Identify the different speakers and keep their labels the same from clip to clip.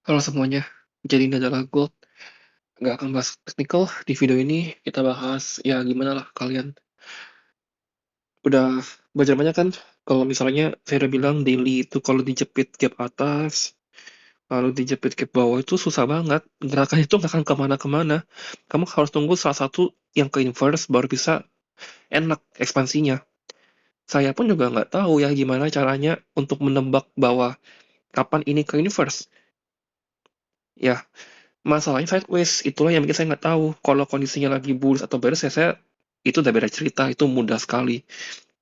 Speaker 1: Halo semuanya, jadi ini adalah Gold, nggak akan bahas teknikal di video ini, kita bahas ya gimana lah kalian udah belajar banyak kan? Kalau misalnya saya udah bilang daily itu kalau dijepit gap atas, lalu dijepit gap bawah itu susah banget, gerakan itu nggak akan kemana-kemana. Kamu harus tunggu salah satu yang ke inverse baru bisa enak ekspansinya. Saya pun juga nggak tahu ya gimana caranya untuk menebak bahwa kapan ini ke inverse. Ya, masalahnya sideways, itulah yang bikin saya nggak tahu. Kalau kondisinya lagi bullish atau bearish, ya saya itu udah beda cerita, itu mudah sekali.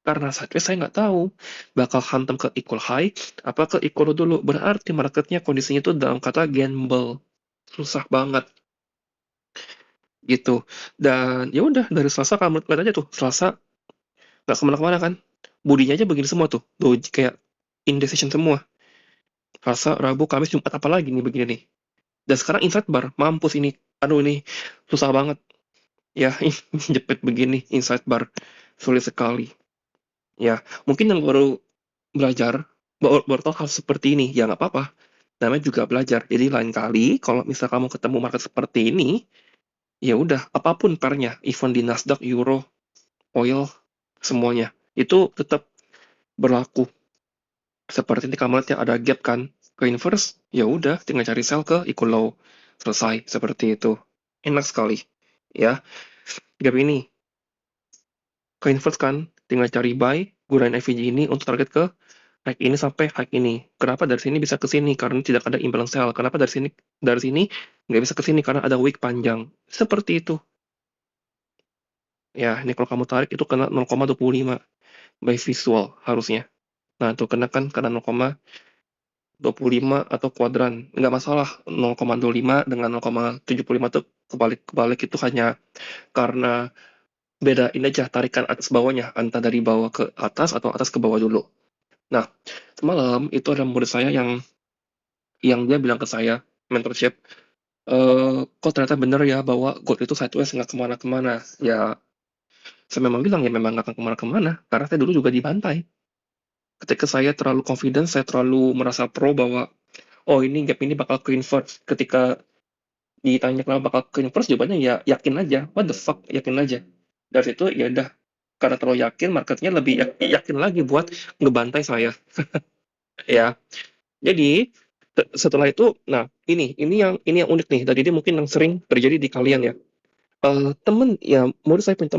Speaker 1: Karena sideways saya nggak tahu bakal hantam ke equal high, apa ke equal low dulu. Berarti marketnya kondisinya itu dalam kata gamble. Susah banget gitu. Dan ya udah dari Selasa kamu lihat aja tuh, Selasa nggak kemana-kemana kan. Bodinya aja begini semua tuh, doji kayak indecision semua. Selasa, Rabu, Kamis, Jumat apa lagi nih begini nih. Dan sekarang inside bar, mampus ini. Aduh ini susah banget. Ya, jepit begini inside bar sulit sekali. Ya, mungkin yang baru belajar, baru tahu hal seperti ini, ya nggak apa-apa. Namanya juga belajar. Jadi lain kali, kalau misal kamu ketemu market seperti ini, ya udah, apapun pairnya, even di Nasdaq, Euro, Oil, semuanya, itu tetap berlaku. Seperti ini kamu lihat ya ada gap kan, ke inverse, ya udah, tinggal cari sell ke equal low. Selesai, seperti itu. Enak sekali. Ya, gap ini ke inverse kan, tinggal cari buy, gunain FVG ini untuk target ke high ini sampai high ini. Kenapa dari sini bisa ke sini? Karena tidak ada imbalance sell. Kenapa dari sini nggak bisa ke sini? Karena ada wick panjang. Seperti itu. Ya, ini kalau kamu tarik itu kena 0,25 by visual harusnya. Nah, itu kena kan karena 0,25 atau kuadran. Nggak masalah 0,25 dengan 0,75 itu kebalik-kebalik itu hanya karena beda ini aja tarikan atas bawahnya, antara dari bawah ke atas atau atas ke bawah dulu. Nah, semalam itu ada murid saya yang dia bilang ke saya, mentorship, kok ternyata bener ya bahwa gold itu sideways nggak kemana-kemana. Ya, saya memang bilang ya memang nggak akan kemana-kemana, karena saya dulu juga dibantai. Ketika saya terlalu confident, saya terlalu merasa pro bahwa, oh ini gap ini bakal ke inverse. Ketika ditanya kenapa bakal ke inverse, jawabannya ya yakin aja. What the fuck, yakin aja. Dari situ ya udah, karena terlalu yakin, marketnya lebih yakin lagi buat ngebantai saya. Ya, jadi setelah itu, nah ini yang unik nih. Tadi ini mungkin yang sering terjadi di kalian ya. Temen ya, menurut saya punya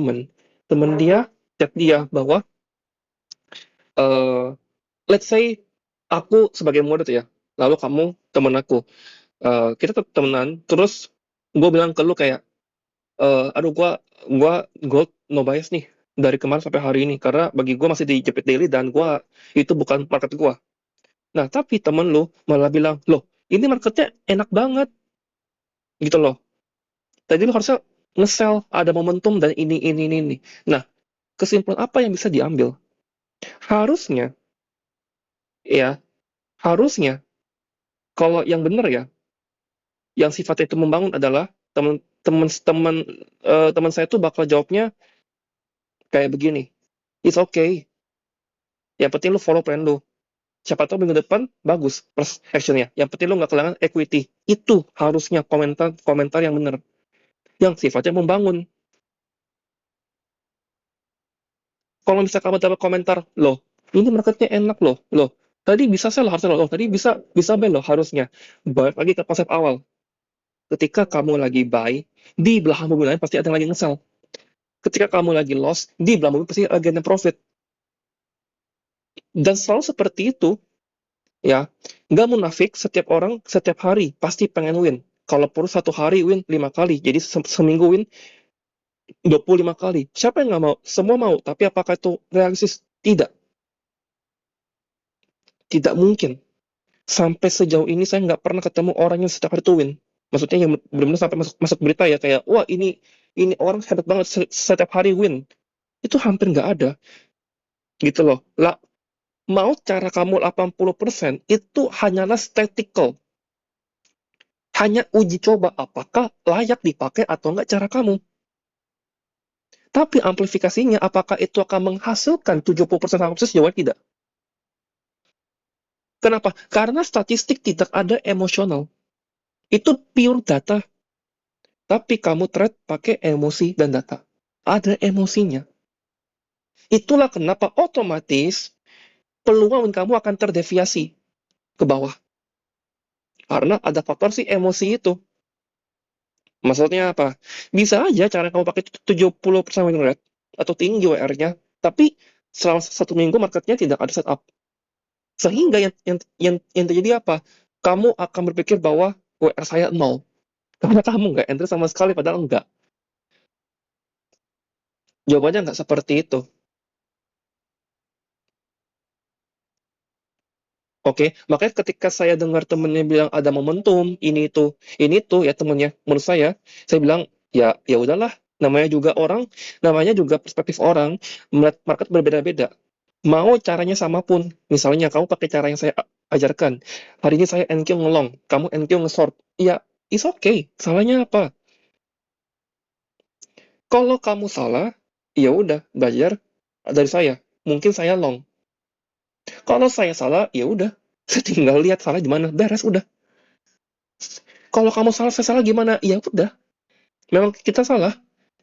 Speaker 1: temen dia chat dia bahwa eh let's say aku sebagai murid ya, lalu kamu temen aku, kita tetap temenan, terus gue bilang ke lu kayak, aduh gue no bias nih dari kemarin sampai hari ini karena bagi gue masih dijepit daily dan gue itu bukan market gue. Nah tapi temen lu malah bilang, loh ini marketnya enak banget gitu loh. Tadi lu harusnya nge-sell, ada momentum dan ini. Nah, kesimpulan apa yang bisa diambil? Harusnya, ya, harusnya, kalau yang benar ya, yang sifatnya itu membangun adalah teman saya itu bakal jawabnya kayak begini, it's okay, yang penting lu follow plan lu. Siapa tahu minggu depan bagus plus actionnya. Yang penting lu nggak kehilangan equity. Itu harusnya komentar yang benar, yang sifatnya membangun. Kalau misalnya kamu dapat komentar, loh, ini marketnya enak loh, loh, tadi bisa sell harusnya loh, tadi bisa bisa buy loh harusnya. Balik lagi ke konsep awal. Ketika kamu lagi buy, di belahan bumi lain pasti ada yang lagi nge-sell. Ketika kamu lagi loss, di belahan bumi pasti lagi ada profit. Dan selalu seperti itu, ya, nggak munafik setiap orang setiap hari pasti pengen win. Kalau perlu satu hari win 5 kali, jadi seminggu win 25 kali. Siapa yang nggak mau? Semua mau, tapi apakah itu realistis? Tidak, tidak mungkin. Sampai sejauh ini saya nggak pernah ketemu orang yang setiap hari tuh win. Maksudnya yang benar-benar sampai masuk masuk berita ya kayak wah ini orang hebat banget setiap hari win. Itu hampir nggak ada gitu loh. Lah, mau cara kamu 80% itu hanyalah statistical. Hanya uji coba apakah layak dipakai atau enggak cara kamu. Tapi amplifikasinya apakah itu akan menghasilkan 70% sukses? Jawab tidak. Kenapa? Karena statistik tidak ada emosional. Itu pure data, tapi kamu trade pakai emosi dan data. Ada emosinya. Itulah kenapa otomatis peluang kamu akan terdeviasi ke bawah. Karena ada faktor si emosi itu. Maksudnya apa? Bisa aja cara kamu pakai 70% win rate atau tinggi WR-nya, tapi selama 1 minggu marketnya tidak ada setup. Sehingga yang terjadi apa? Kamu akan berpikir bahwa WR saya nol. Karena kamu nggak entry sama sekali, padahal enggak. Jawabannya nggak seperti itu. Oke, makanya ketika saya dengar temennya bilang ada momentum, ini itu ya temennya, menurut saya bilang ya ya udahlah, namanya juga orang, namanya juga perspektif orang, melihat market berbeda-beda. Mau caranya sama pun, misalnya kamu pakai cara yang saya ajarkan, hari ini saya NQ ngelong, kamu NQ nge-short, ya it's okay, salahnya apa? Kalau kamu salah, ya udah belajar dari saya. Mungkin saya long. Kalau saya salah, ya udah. Saya tinggal lihat salah di mana, beres udah. Kalau kamu salah, saya salah gimana? Ya udah. Memang kita salah.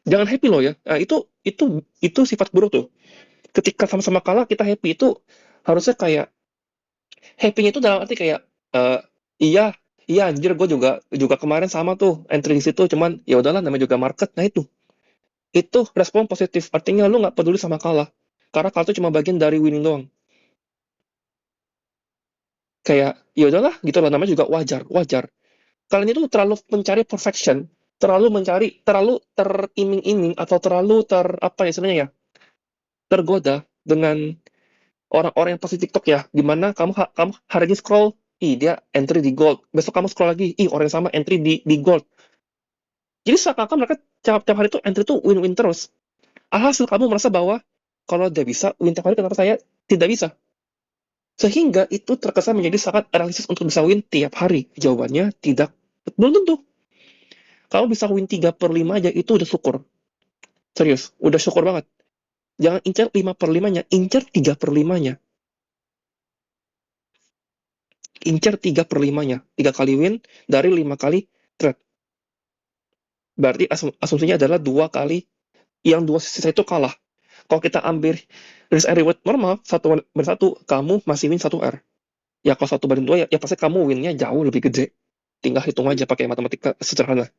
Speaker 1: Jangan happy loh ya. Nah, itu sifat buruk tuh. Ketika sama-sama kalah, kita happy itu harusnya kayak happy-nya itu dalam arti kayak iya, iya anjir gue juga juga kemarin sama tuh entry di situ, cuman ya udahlah namanya juga market. Nah itu respon positif. Artinya lu nggak peduli sama kalah. Karena kalah itu cuma bagian dari winning doang. Kayak ya udahlah gitu loh, namanya juga wajar, wajar. Kalian itu terlalu mencari perfection, terlalu teriming-iming atau terlalu apa ya sebenarnya ya, tergoda dengan orang-orang yang pasti TikTok ya, dimana kamu hari ini scroll, ih dia entry di gold, besok kamu scroll lagi, ih orang yang sama entry di gold. Jadi seakan-akan mereka tiap hari itu entry tuh win-win terus. Alhasil kamu merasa bahwa kalau dia bisa win tiap hari, kenapa saya tidak bisa? Sehingga itu terkesan menjadi sangat realistis untuk bisa win tiap hari. Jawabannya tidak, belum tentu. Kamu bisa win 3/5 aja itu udah syukur. Serius, udah syukur banget. Jangan incar 5/5-nya, incar 3/5-nya. Incar 3/5-nya. 3 kali win dari 5 kali trade. Berarti asumsinya adalah 2 kali, yang 2 sisa itu kalah. Kalau kita ambil risk and reward normal, 1/1, kamu masih win 1R. Ya kalau 1/2 ya pasti kamu winnya jauh lebih gede. Tinggal hitung aja pakai matematika sederhana.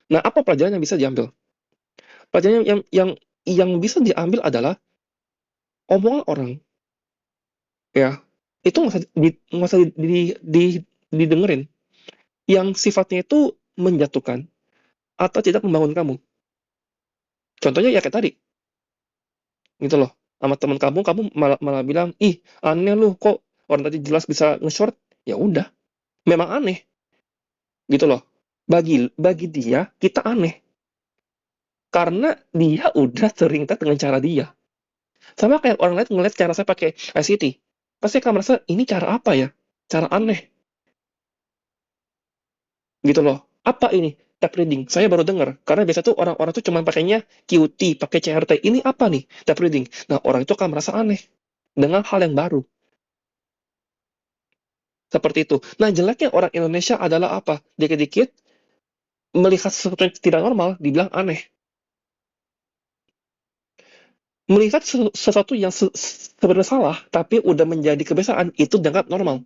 Speaker 1: Nah, apa pelajaran yang bisa diambil? Pelajaran yang bisa diambil adalah omongan orang, ya. Itu nggak usah didengerin. Yang sifatnya itu menjatuhkan atau tidak membangun kamu. Contohnya ya kayak tadi, gitu loh. Sama teman kamu malah bilang, ih aneh lu kok orang tadi jelas bisa nge-short. Ya udah, memang aneh, gitu loh. Bagi dia kita aneh karena dia udah sering tes dengan cara dia. Sama kayak orang lain ngeliat cara saya pakai ICT, pasti akan merasa ini cara apa ya? Cara aneh, gitu loh. Apa ini? Tap reading. Saya baru dengar. Karena biasa tuh orang-orang tuh cuma pakainya QT, pakai CRT. Ini apa nih? Tap reading. Nah, orang itu akan merasa aneh dengan hal yang baru. Seperti itu. Nah, jeleknya orang Indonesia adalah apa? Dikit-dikit melihat sesuatu yang tidak normal, dibilang aneh. Melihat sesuatu yang sebenarnya salah, tapi udah menjadi kebiasaan, itu dianggap normal.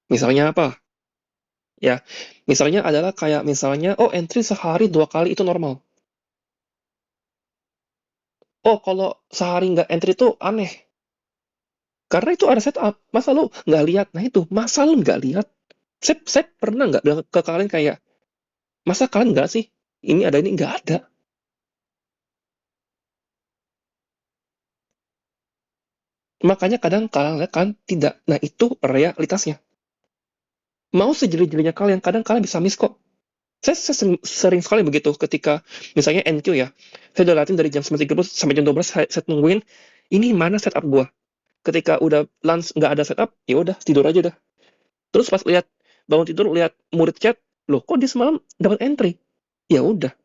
Speaker 1: Misalnya apa? Ya, misalnya adalah kayak misalnya, oh entry sehari 2 kali itu normal. Oh, kalau sehari nggak entry itu aneh. Karena itu ada setup. Masa lu nggak lihat? Nah itu, masa lu nggak lihat? Saya pernah nggak bilang ke kalian kayak, masa kalian nggak sih? Ini ada ini nggak ada. Makanya kadang kalian lihat kan tidak. Nah itu realitasnya. Mau sejeli-jelinya kalian, kadang kalian bisa miss kok. Saya sering sekali begitu ketika misalnya NQ ya. Saya udah latihan dari jam 9.30 sampai jam 12 saya nungguin ini mana setup gua. Ketika udah lunch nggak ada setup, ya udah tidur aja dah. Terus pas lihat bangun tidur lihat murid chat, loh kok dia semalam dapat entry? Ya udah,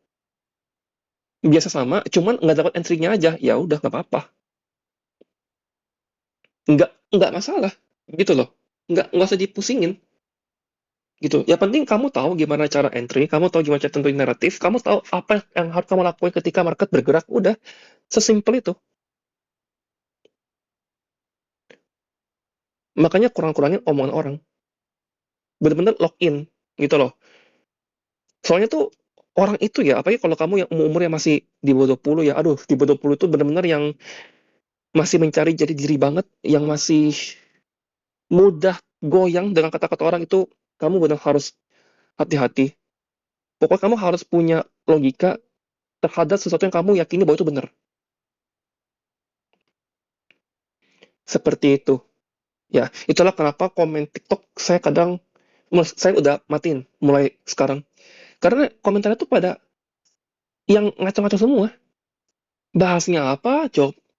Speaker 1: biasa sama, cuman nggak dapat entry-nya aja. Ya udah nggak apa-apa. nggak masalah, gitu loh. Nggak usah dipusingin, gitu. Yang penting kamu tahu gimana cara entry, kamu tahu gimana cara tentuin naratif, kamu tahu apa yang harus kamu lakuin ketika market bergerak, udah, sesimpel itu. Makanya kurang-kurangin omongan orang, bener-bener lock in, gitu loh. Soalnya tuh, orang itu ya, apalagi kalau kamu yang umur-umurnya masih di bawah 20 ya, aduh, di bawah 20 itu bener-bener yang masih mencari jati diri banget, yang masih mudah goyang dengan kata-kata orang itu, kamu benar harus hati-hati. Pokoknya kamu harus punya logika terhadap sesuatu yang kamu yakini bahwa itu benar. Seperti itu. Ya, itulah kenapa komen TikTok saya kadang, saya udah matiin mulai sekarang. Karena komentarnya tuh pada yang ngaco-ngaco semua. Bahasnya apa,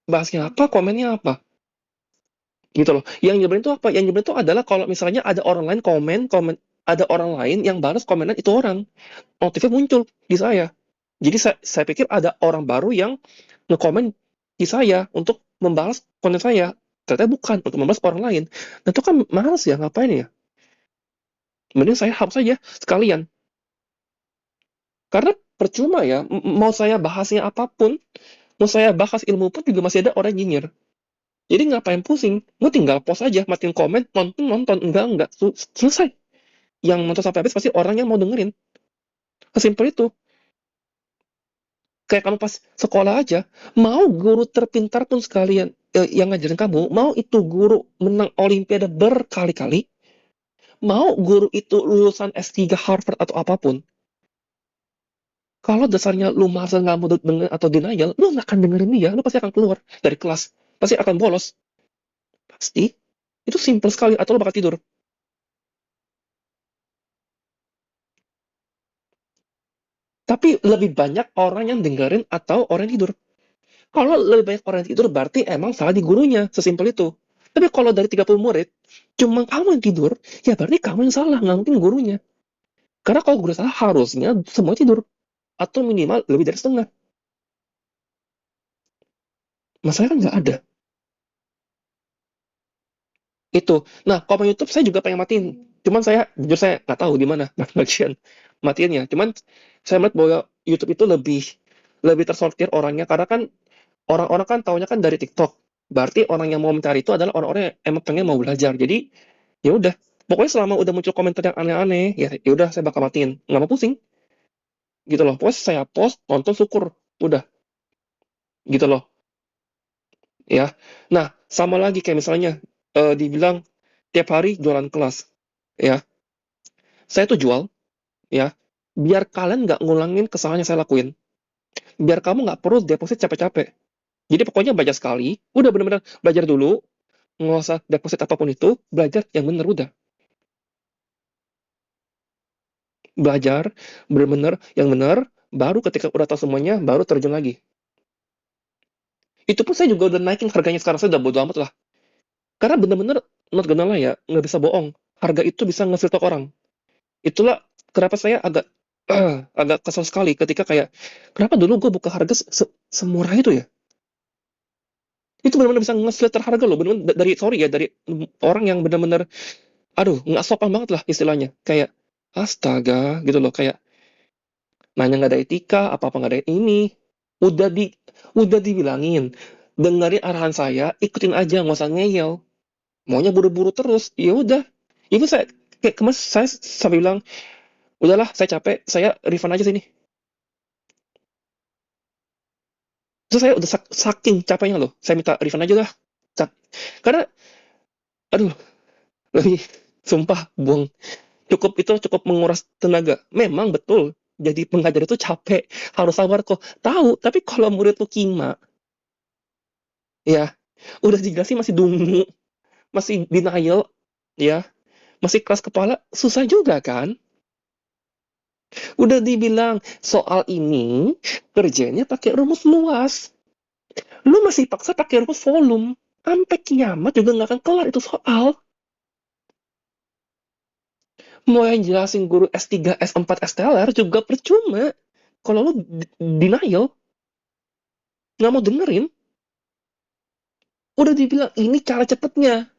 Speaker 1: bahasnya apa, komennya apa. Gitu loh. Yang nyebelin tuh apa? Yang nyebelin tuh adalah kalau misalnya ada orang lain ada orang lain yang balas komenan itu orang. Notifnya muncul di saya. Jadi saya pikir ada orang baru yang ngekomen di saya untuk membalas konten saya. Ternyata bukan, untuk membalas orang lain. Nah itu kan males ya, ngapain ya? Mending saya hapus aja sekalian. Karena percuma ya, mau saya bahasnya apapun, mau saya bahas ilmu pun juga masih ada orang nyinyir. Jadi ngapain pusing? Gue tinggal post aja, matiin komen, nonton, enggak, selesai. Yang nonton sampai habis pasti orang yang mau dengerin. Sesimpel itu. Kayak kamu pas sekolah aja, mau guru terpintar pun sekalian yang ngajarin kamu, mau itu guru menang olimpiade berkali-kali, mau guru itu lulusan S3 Harvard atau apapun, kalau dasarnya lu masa nggak mau denger atau denial, lu nggak akan dengerin dia, lu pasti akan keluar dari kelas, pasti akan bolos, pasti. Itu simple sekali, atau lu bakal tidur. Tapi lebih banyak orang yang dengerin atau orang yang tidur. Kalau lebih banyak orang yang tidur, berarti emang salah di gurunya, sesimpel itu. Tapi kalau dari 30 murid, cuma kamu yang tidur, ya berarti kamu yang salah, nggak mungkin gurunya. Karena kalau guru salah, harusnya semua tidur. Atau minimal lebih dari setengah. Masalahnya kan nggak ada. Itu. Nah, kalau YouTube saya juga pengen matiin. Cuman jujur saya nggak tahu di mana bagian matiinnya. Cuman saya melihat bahwa YouTube itu lebih lebih tersortir orangnya, karena kan orang-orang kan taunya kan dari TikTok. Berarti orang yang mau mencari itu adalah orang-orang yang emang pengen mau belajar. Jadi ya udah, pokoknya selama udah muncul komentar yang aneh-aneh, ya udah saya bakal matiin, nggak mau pusing, gitu loh. Pokoknya saya post, nonton, syukur, udah, gitu loh, ya. Nah, sama lagi kayak misalnya dibilang tiap hari jualan kelas, ya. Saya tuh jual, ya, biar kalian nggak ngulangin kesalahan yang saya lakuin, biar kamu nggak perlu deposit capek-capek. Jadi pokoknya belajar sekali, udah bener-bener belajar dulu, nggak usah deposit apapun itu, belajar yang bener udah. Belajar bener-bener yang bener, baru ketika udah tahu semuanya, baru terjun lagi. Itu pun saya juga udah naikin harganya sekarang, saya udah bodo amat lah. Karena bener-bener, not gonna lie ya, nggak bisa bohong. Harga itu bisa ngefilter orang. Itulah kenapa saya agak kesal sekali ketika kayak, kenapa dulu gue buka harga semurah itu ya? Itu bener-bener bisa ngefilter harga loh, bener-bener dari, sorry ya, dari orang yang bener-bener, aduh, nggak sopan banget lah istilahnya. Kayak, astaga, gitu loh, kayak, nanya nggak ada etika, apa-apa nggak ada ini. Udah di, udah dibilangin, dengerin arahan saya, ikutin aja, nggak usah ngeyel. Maunya buru-buru terus, ya udah. Itu saya kayak kemarin saya sampai bilang, udahlah, saya capek, saya refund aja sini. Terus saya udah saking capeknya loh, saya minta refund aja lah. Karena, aduh, lebih, sumpah, buang, cukup menguras tenaga. Memang betul, jadi pengajar itu capek, harus sabar kok. Tahu, tapi kalau murid tuh kima, ya, udah dijelasin masih dungu, masih denial, ya, masih keras kepala, susah juga kan? Udah dibilang, soal ini kerjanya pakai rumus luas. Lu masih paksa pakai rumus volume. Sampai kiamat juga nggak akan kelar itu soal. Mau yang jelasin guru S3, S4, STLR juga percuma. Kalau lu denial, nggak mau dengerin, Udah dibilang, ini cara cepetnya.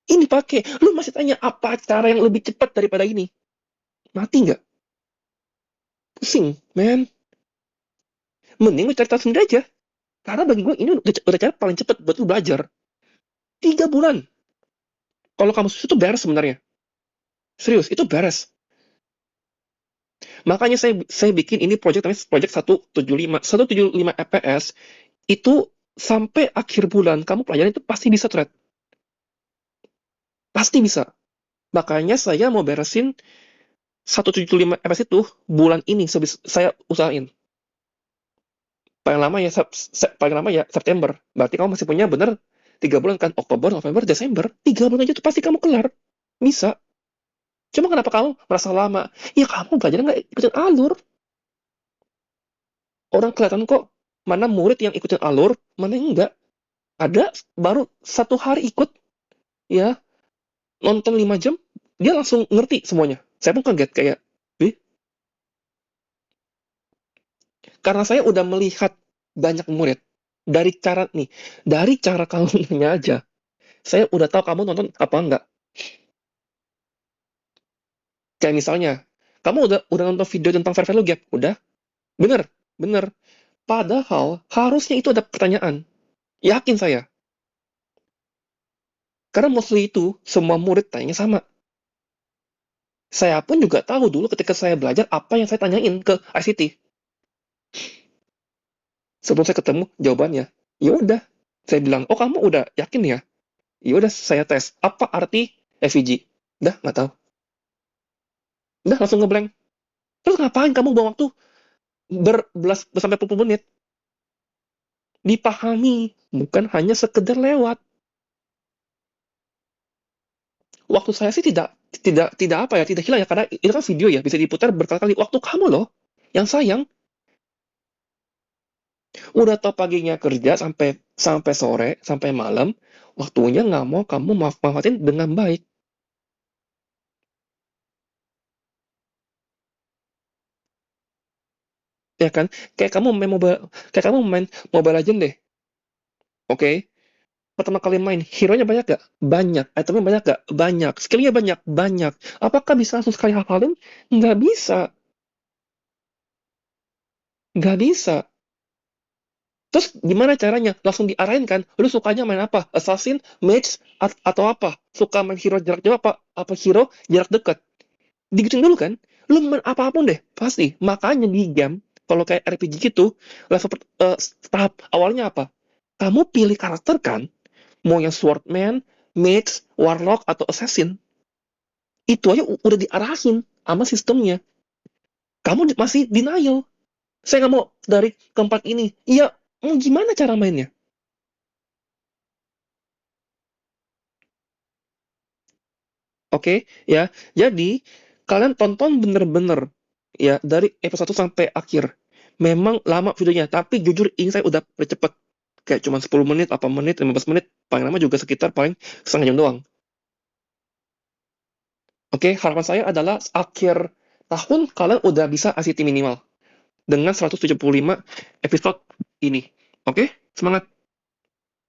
Speaker 1: Ini pakai. Lu masih tanya, apa cara yang lebih cepat daripada ini? Mati nggak? Pusing, men. Mending lu cari tahu sendiri aja. Karena bagi gue, ini udah cara paling cepat buat lu belajar. 3 bulan. Kalau kamu susah, itu beres sebenarnya. Serius, itu beres. Makanya saya bikin ini project namanya project 175 FPS itu sampai akhir bulan kamu pelajaran itu pasti bisa thread. Pasti bisa. Makanya saya mau beresin 175 FPS itu bulan ini saya usahain. Paling lama ya September. Berarti kamu masih punya bener 3 bulan kan, Oktober, November, Desember. 3 bulan aja tuh pasti kamu kelar. Bisa. Cuma kenapa kamu merasa lama? Ya kamu belajar nggak ikutin alur. Orang kelihatan kok mana murid yang ikutin alur, mana yang enggak. Ada baru 1 hari ikut, ya, nonton 5 jam, dia langsung ngerti semuanya. Saya pun kaget kayak, "Wih." Karena saya udah melihat banyak murid dari cara kamu nanya aja, saya udah tahu kamu nonton apa enggak. Kayak misalnya, kamu udah nonton video tentang fair value gap, udah? Bener, bener. Padahal harusnya itu ada pertanyaan. Yakin saya. Karena mostly itu semua murid tanya sama. Saya pun juga tahu dulu ketika saya belajar apa yang saya tanyain ke ICT. Sebelum saya ketemu jawabannya. Ya udah, saya bilang, "Oh, kamu udah yakin ya?" Ya udah, saya tes. Apa arti FVG? Udah, nggak tahu. Udah, langsung ngeblank. Terus ngapain kamu buang waktu sampai puluh menit? Dipahami, bukan hanya sekedar lewat. Waktu saya sih tidak apa ya, tidak hilang ya, karena itu kan video ya, bisa diputar berkali-kali. Waktu kamu loh, yang sayang. Udah tau paginya kerja sampai sampai sore, sampai malam, waktunya nggak mau kamu manfaatin dengan baik. Ya kan? Kayak kamu main Mobile Legends deh. Oke. Pertama kali main, hero-nya banyak gak? Banyak. Itemnya banyak gak? Banyak. Skill-nya banyak? Banyak. Apakah bisa langsung sekali hafalin? Nggak bisa. Nggak bisa. Terus gimana caranya? Langsung diarahin kan? Lu sukanya main apa? Assassin, Mage, atau apa? Suka main hero jarak jauh apa hero jarak dekat? Digituin dulu kan? Lu main apapun deh, pasti. Makanya di game, kalau kayak RPG gitu, tahap awalnya apa? Kamu pilih karakter kan? Mau yang Swordman, Mage, Warlock, atau Assassin. Itu aja udah diarahin sama sistemnya. Kamu masih denial. Saya nggak mau dari keempat ini. Iya, mau gimana cara mainnya? Oke, ya. Jadi, kalian tonton bener-bener ya dari episode 1 sampai akhir. Memang lama videonya, tapi jujur ini saya udah cepet. Kayak cuma 10 menit, 8 menit, 15 menit, paling lama juga sekitar paling setengah jam doang. Oke, harapan saya adalah akhir tahun kalian udah bisa ICT minimal dengan 175 episode ini. Oke, semangat.